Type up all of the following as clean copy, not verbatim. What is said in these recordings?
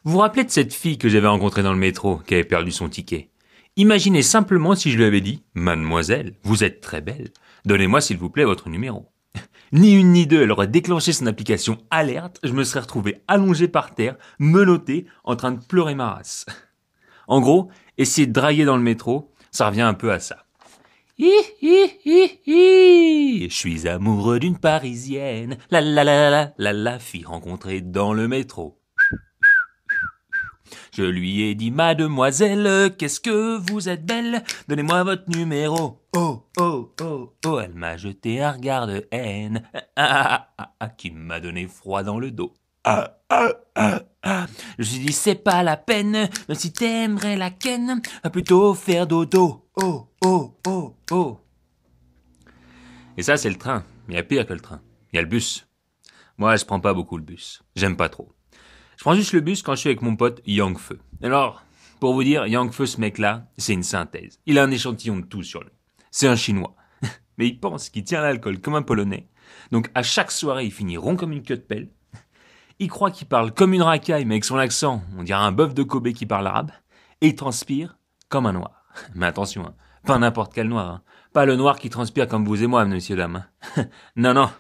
Vous vous rappelez de cette fille que j'avais rencontrée dans le métro, qui avait perdu son ticket? Imaginez simplement si je lui avais dit « Mademoiselle, vous êtes très belle, donnez-moi s'il vous plaît votre numéro ». Ni une ni deux, elle aurait déclenché son application alerte, je me serais retrouvé allongé par terre, menotté, en train de pleurer ma race. En gros, essayer de draguer dans le métro, ça revient un peu à ça. Hi hi hi hi, je suis amoureux d'une Parisienne, la fille rencontrée dans le métro. Je lui ai dit, mademoiselle, qu'est-ce que vous êtes belle, donnez-moi votre numéro. Oh, oh, oh, oh, elle m'a jeté un regard de haine, qui m'a donné froid dans le dos. Je me suis dit, c'est pas la peine, même si t'aimerais la ken, va plutôt faire dodo. Oh, oh, oh, oh. Et ça, c'est le train. Il y a pire que le train. Il y a le bus. Moi, je prends pas beaucoup le bus. J'aime pas trop. Je prends juste le bus quand je suis avec mon pote Yang Feu. Alors, pour vous dire, Yang Feu, ce mec-là, c'est une synthèse. Il a un échantillon de tout sur lui. C'est un Chinois. Mais il pense qu'il tient l'alcool comme un Polonais. Donc, à chaque soirée, il finit rond comme une queue de pelle. Il croit qu'il parle comme une racaille, mais avec son accent, on dirait un bœuf de Kobe qui parle arabe. Et il transpire comme un noir. Mais attention, hein, pas n'importe quel noir. Hein. Pas le noir qui transpire comme vous et moi, monsieur dame. Non, non.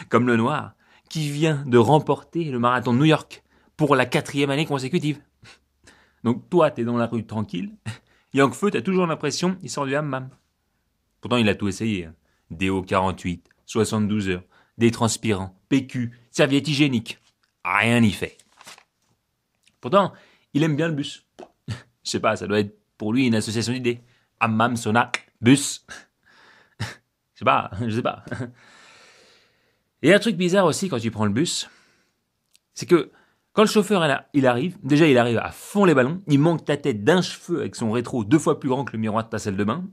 Comme le noir qui vient de remporter le marathon de New York pour la 4e année consécutive. Donc toi, t'es dans la rue tranquille. Yang Feu, t'as toujours l'impression il sort du hammam. Pourtant, il a tout essayé. Hein. DO 48, 72 heures, des transpirants, PQ, serviette hygiénique. Rien n'y fait. Pourtant, il aime bien le bus. Je sais pas, ça doit être pour lui une association d'idées. Hammam, sauna, bus. Je sais pas. Et un truc bizarre aussi quand tu prends le bus, c'est que quand le chauffeur il arrive, déjà il arrive à fond les ballons, il manque ta tête d'un cheveu avec son rétro 2 fois plus grand que le miroir de ta salle de bain.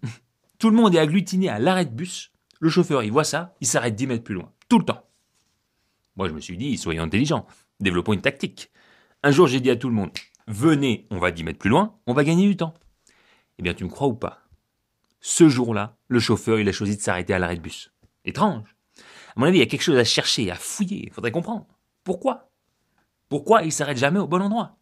Tout le monde est agglutiné à l'arrêt de bus. Le chauffeur, il voit ça, il s'arrête 10 mètres plus loin, tout le temps. Moi, je me suis dit, soyons intelligents, développons une tactique. Un jour, j'ai dit à tout le monde, venez, on va 10 mètres plus loin, on va gagner du temps. Eh bien, tu me crois ou pas? Ce jour-là, le chauffeur, il a choisi de s'arrêter à l'arrêt de bus. Étrange. À mon avis, il y a quelque chose à chercher, à fouiller, il faudrait comprendre. Pourquoi il s'arrête jamais au bon endroit?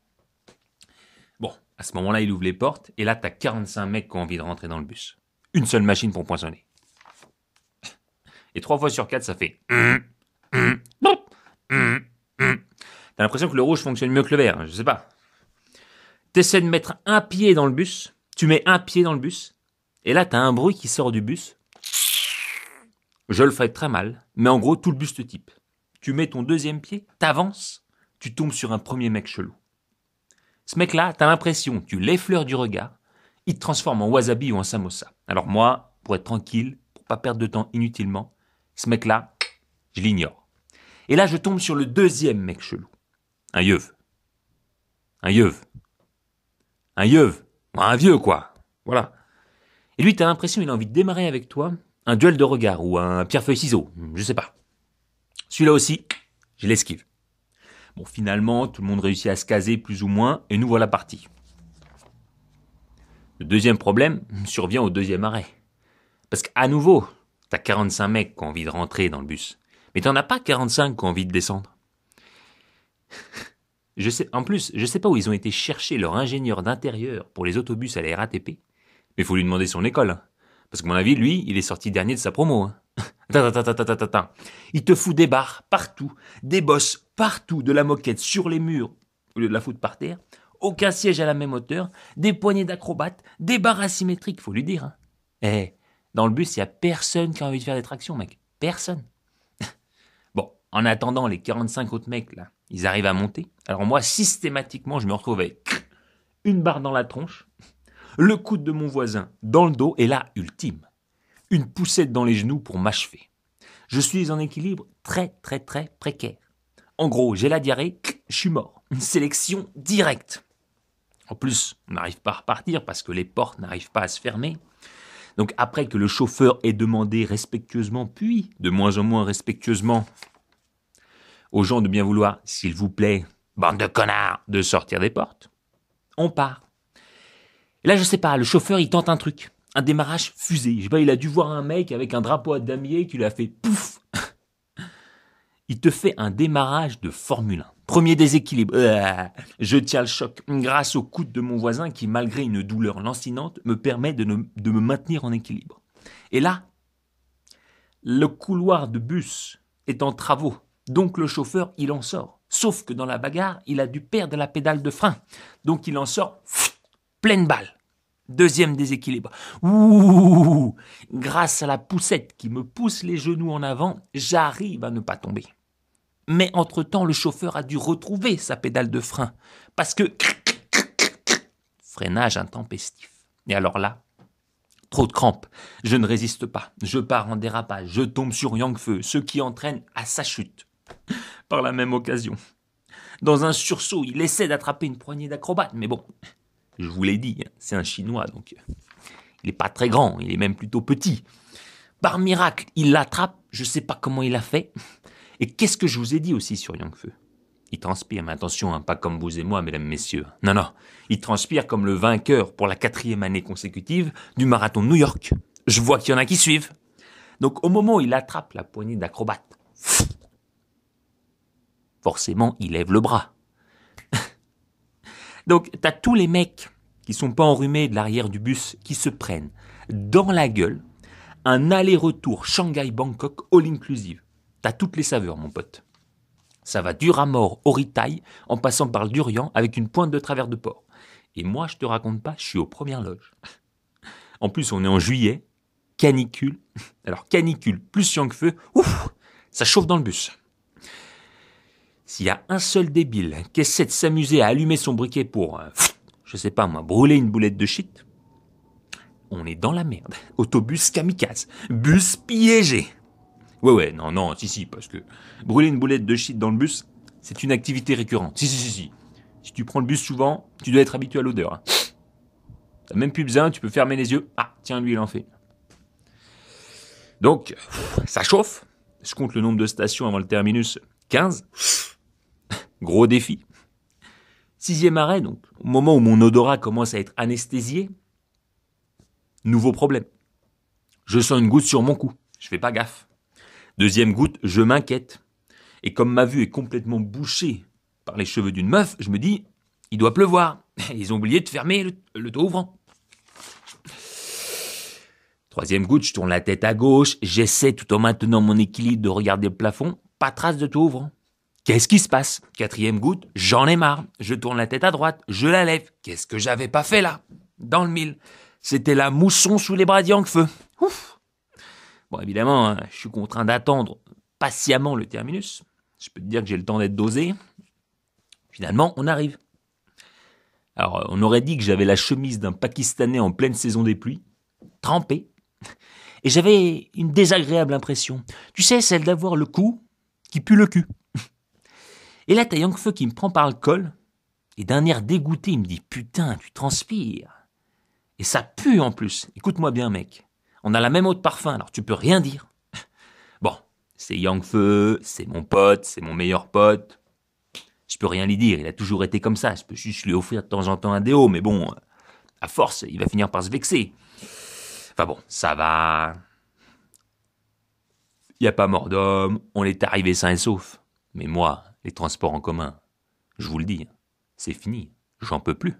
Bon, à ce moment-là, il ouvre les portes, et là, t'as 45 mecs qui ont envie de rentrer dans le bus. Une seule machine pour poinçonner. Et 3 fois sur 4, ça fait... T'as l'impression que le rouge fonctionne mieux que le vert, je sais pas. T'essaies de mettre un pied dans le bus, tu mets un pied dans le bus, et là, t'as un bruit qui sort du bus. Je le ferai très mal, mais en gros, tout le bus te type. Tu mets ton deuxième pied, t'avances, tu tombes sur un premier mec chelou. Ce mec-là, t'as l'impression, tu l'effleures du regard, il te transforme en wasabi ou en samosa. Alors moi, pour être tranquille, pour pas perdre de temps inutilement, ce mec-là, je l'ignore. Et là, je tombe sur le deuxième mec chelou. Un yeuve. Un vieux, quoi. Voilà. Et lui, t'as l'impression, il a envie de démarrer avec toi un duel de regard ou un pierre-feuille-ciseau, je sais pas. Celui-là aussi, je l'esquive. Bon, finalement, tout le monde réussit à se caser plus ou moins, et nous voilà partis. Le deuxième problème survient au deuxième arrêt. Parce qu'à nouveau, t'as 45 mecs qui ont envie de rentrer dans le bus. Mais t'en as pas 45 qui ont envie de descendre. En plus, je sais pas où ils ont été chercher leur ingénieur d'intérieur pour les autobus à la RATP. Mais faut lui demander son école. Parce que, à mon avis, lui, il est sorti dernier de sa promo. Hein. Il te fout des barres partout, des bosses partout, de la moquette sur les murs, au lieu de la foutre par terre, aucun siège à la même hauteur, des poignées d'acrobates, des barres asymétriques, faut lui dire. Hein. Dans le bus, il y a personne qui a envie de faire des tractions, mec. Personne. Bon, en attendant, les 45 autres mecs, là, ils arrivent à monter. Alors moi, systématiquement, je me retrouve avec une barre dans la tronche, le coude de mon voisin dans le dos, et là, ultime, une poussette dans les genoux pour m'achever. Je suis en équilibre très, très, très précaire. En gros, j'ai la diarrhée, je suis mort. Une sélection directe. En plus, on n'arrive pas à repartir parce que les portes n'arrivent pas à se fermer. Donc après que le chauffeur ait demandé respectueusement, puis de moins en moins respectueusement, aux gens de bien vouloir, s'il vous plaît, bande de connards, de sortir des portes, on part. Et là, je sais pas, le chauffeur, il tente un truc. Un démarrage fusée. Je sais pas, il a dû voir un mec avec un drapeau à damier qui lui a fait pouf. Il te fait un démarrage de Formule 1. Premier déséquilibre. Je tiens le choc grâce au coude de mon voisin qui, malgré une douleur lancinante, me permet de me maintenir en équilibre. Et là, le couloir de bus est en travaux, donc le chauffeur, il en sort. Sauf que dans la bagarre, il a dû perdre la pédale de frein. Donc il en sort pleine balle. Deuxième déséquilibre. Ouh, grâce à la poussette qui me pousse les genoux en avant, j'arrive à ne pas tomber. Mais entre-temps, le chauffeur a dû retrouver sa pédale de frein. Parce que freinage intempestif. Et alors là, trop de crampes. Je ne résiste pas. Je pars en dérapage. Je tombe sur Yang Feu, ce qui entraîne à sa chute. Par la même occasion. Dans un sursaut, il essaie d'attraper une poignée d'acrobates. Mais bon, je vous l'ai dit, c'est un Chinois, donc il n'est pas très grand, il est même plutôt petit. Par miracle, il l'attrape, je ne sais pas comment il a fait. Et qu'est-ce que je vous ai dit aussi sur Yang Feu? Il transpire, mais attention, pas comme vous et moi, mesdames, messieurs. Non, il transpire comme le vainqueur pour la 4e année consécutive du marathon de New York. Je vois qu'il y en a qui suivent. Donc au moment où il attrape la poignée d'acrobates, forcément, il lève le bras. Donc, t'as tous les mecs qui sont pas enrhumés de l'arrière du bus qui se prennent dans la gueule un aller-retour Shanghai-Bangkok all-inclusive. T'as toutes les saveurs, mon pote. Ça va du Ramor au Ritail, en passant par le Durian avec une pointe de travers de porc. Et moi, je te raconte pas, je suis aux premières loges. En plus, on est en juillet, canicule. Alors, canicule plus Yang Feu, ouf, ça chauffe dans le bus. S'il y a un seul débile qui essaie de s'amuser à allumer son briquet pour, je sais pas moi, brûler une boulette de shit, on est dans la merde. Autobus kamikaze. Bus piégé. Ouais, non, si, parce que brûler une boulette de shit dans le bus, c'est une activité récurrente. Si. Si tu prends le bus souvent, tu dois être habitué à l'odeur. Hein. T'as même plus besoin, tu peux fermer les yeux. Ah, tiens, lui, il en fait. Donc, ça chauffe. Je compte le nombre de stations avant le terminus, 15. Gros défi. 6e arrêt, donc, au moment où mon odorat commence à être anesthésié, nouveau problème. Je sens une goutte sur mon cou. Je fais pas gaffe. 2e goutte, je m'inquiète. Et comme ma vue est complètement bouchée par les cheveux d'une meuf, je me dis, il doit pleuvoir. Ils ont oublié de fermer le toit ouvrant. 3e goutte, je tourne la tête à gauche. J'essaie, tout en maintenant mon équilibre, de regarder le plafond. Pas trace de toit ouvrant. Qu'est-ce qui se passe? 4e goutte, j'en ai marre. Je tourne la tête à droite, je la lève. Qu'est-ce que j'avais pas fait là? Dans le mille. C'était la mousson sous les bras de Yang Feu. Ouf. Bon, évidemment, je suis contraint d'attendre patiemment le terminus. Je peux te dire que j'ai le temps d'être dosé. Finalement, on arrive. Alors, on aurait dit que j'avais la chemise d'un Pakistanais en pleine saison des pluies, trempée. Et j'avais une désagréable impression. Tu sais, celle d'avoir le cou qui pue le cul. Et là, t'as Yang Feu qui me prend par le col, et d'un air dégoûté, il me dit « Putain, tu transpires !» Et ça pue en plus. Écoute-moi bien, mec. On a la même eau de parfum, alors tu peux rien dire. Bon, c'est Yang Feu, c'est mon pote, c'est mon meilleur pote. Je peux rien lui dire, il a toujours été comme ça. Je peux juste lui offrir de temps en temps un déo, mais bon, à force, il va finir par se vexer. Enfin bon, ça va. Il n'y a pas mort d'homme, on est arrivé sain et sauf. Mais moi, les transports en commun, je vous le dis, c'est fini, j'en peux plus.